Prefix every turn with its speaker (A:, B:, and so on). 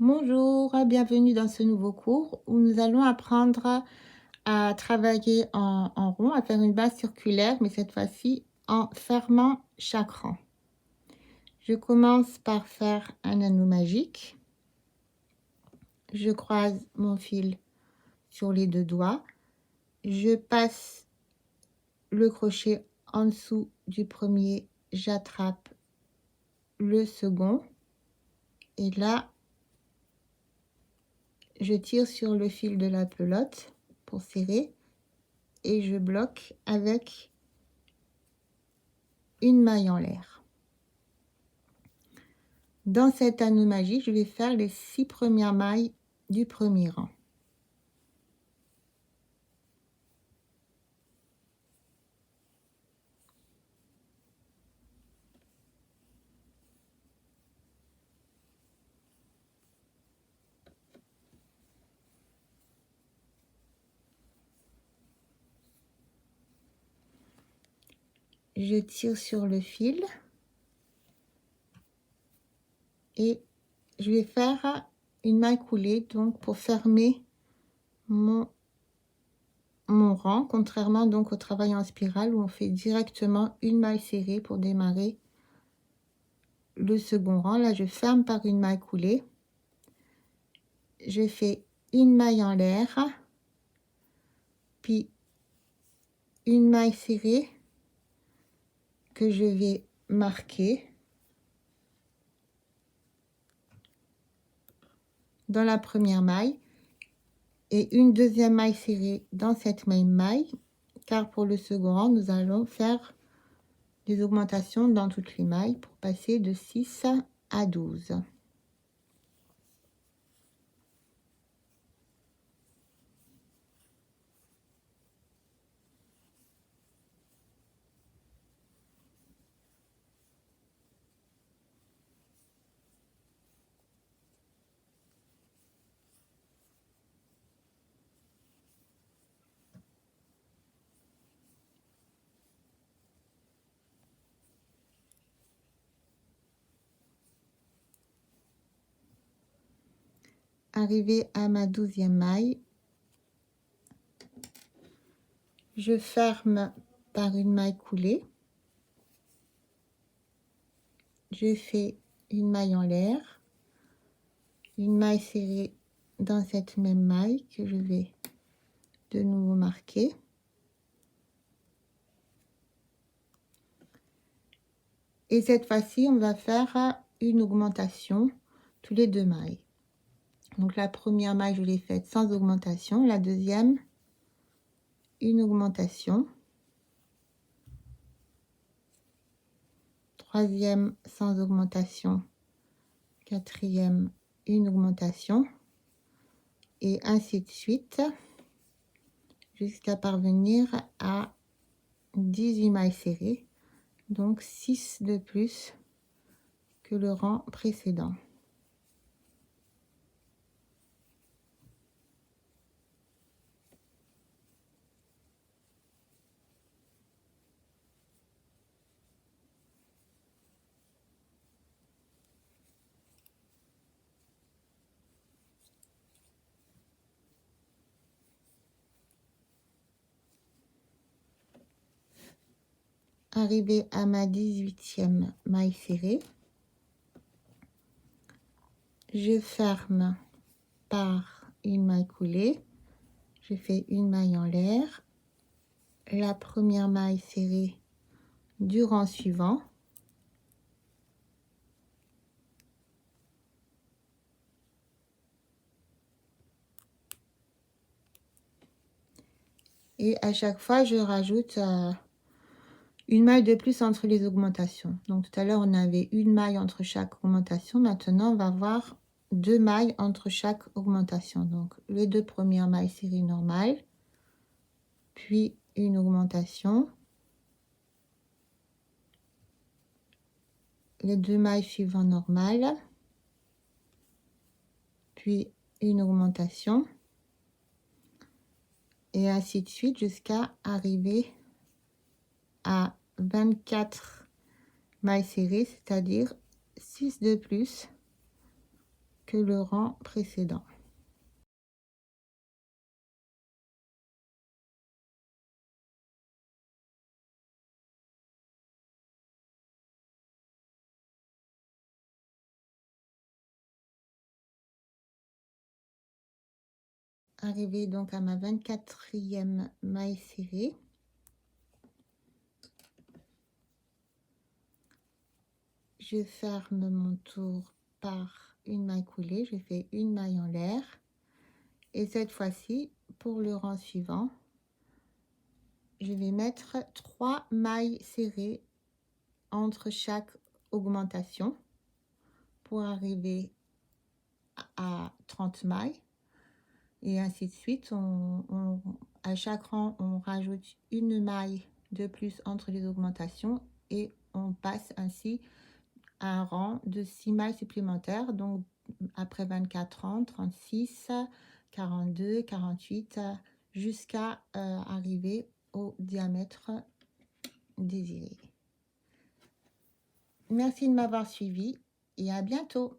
A: Bonjour, bienvenue dans ce nouveau cours où nous allons apprendre à travailler en rond, à faire une base circulaire, mais cette fois-ci en fermant chaque rang. Je commence par faire un anneau magique. Je croise mon fil sur les deux doigts. Je passe le crochet en dessous du premier, j'attrape le second et là, je tire sur le fil de la pelote pour serrer et je bloque avec une maille en l'air. Dans cet anneau magique, je vais faire les 6 premières mailles du premier rang. Je tire sur le fil et je vais faire une maille coulée donc pour fermer mon rang, contrairement donc au travail en spirale où on fait directement une maille serrée pour démarrer le second rang. Là, je ferme par une maille coulée. Je fais une maille en l'air, puis une maille serrée que je vais marquer dans la première maille et une deuxième maille serrée dans cette même maille, car pour le second rang, nous allons faire des augmentations dans toutes les mailles pour passer de 6 à 12. Arrivé à ma 12e maille, je ferme par une maille coulée. Je fais une maille en l'air, une maille serrée dans cette même maille que je vais de nouveau marquer. Et cette fois-ci, on va faire une augmentation tous les 2 mailles. Donc la première maille, je l'ai faite sans augmentation. La deuxième, une augmentation. Troisième, sans augmentation. Quatrième, une augmentation. Et ainsi de suite, jusqu'à parvenir à 18 mailles serrées. Donc 6 de plus que le rang précédent. Arrivé à ma 18e maille serrée, je ferme par une maille coulée. Je fais une maille en l'air, la première maille serrée du rang suivant. Et à chaque fois, je rajoute une maille de plus entre les augmentations. Donc tout à l'heure, on avait une maille entre chaque augmentation. Maintenant, on va voir 2 mailles entre chaque augmentation. Donc les 2 premières mailles serrées normales, puis une augmentation. Les 2 mailles suivantes normales, puis une augmentation. Et ainsi de suite jusqu'à arriver à 24 mailles serrées, c'est-à-dire 6 de plus que le rang précédent. Arrivé donc à ma 24e maille serrée, je ferme mon tour par une maille coulée, je fais une maille en l'air et cette fois-ci, pour le rang suivant, je vais mettre 3 mailles serrées entre chaque augmentation pour arriver à 30 mailles et ainsi de suite. À chaque rang, on rajoute une maille de plus entre les augmentations et on passe ainsi à un rang de 6 mailles supplémentaires. Donc après 24, 30, 36, 42, 48 jusqu'à arriver au diamètre désiré. Merci de m'avoir suivi et à bientôt.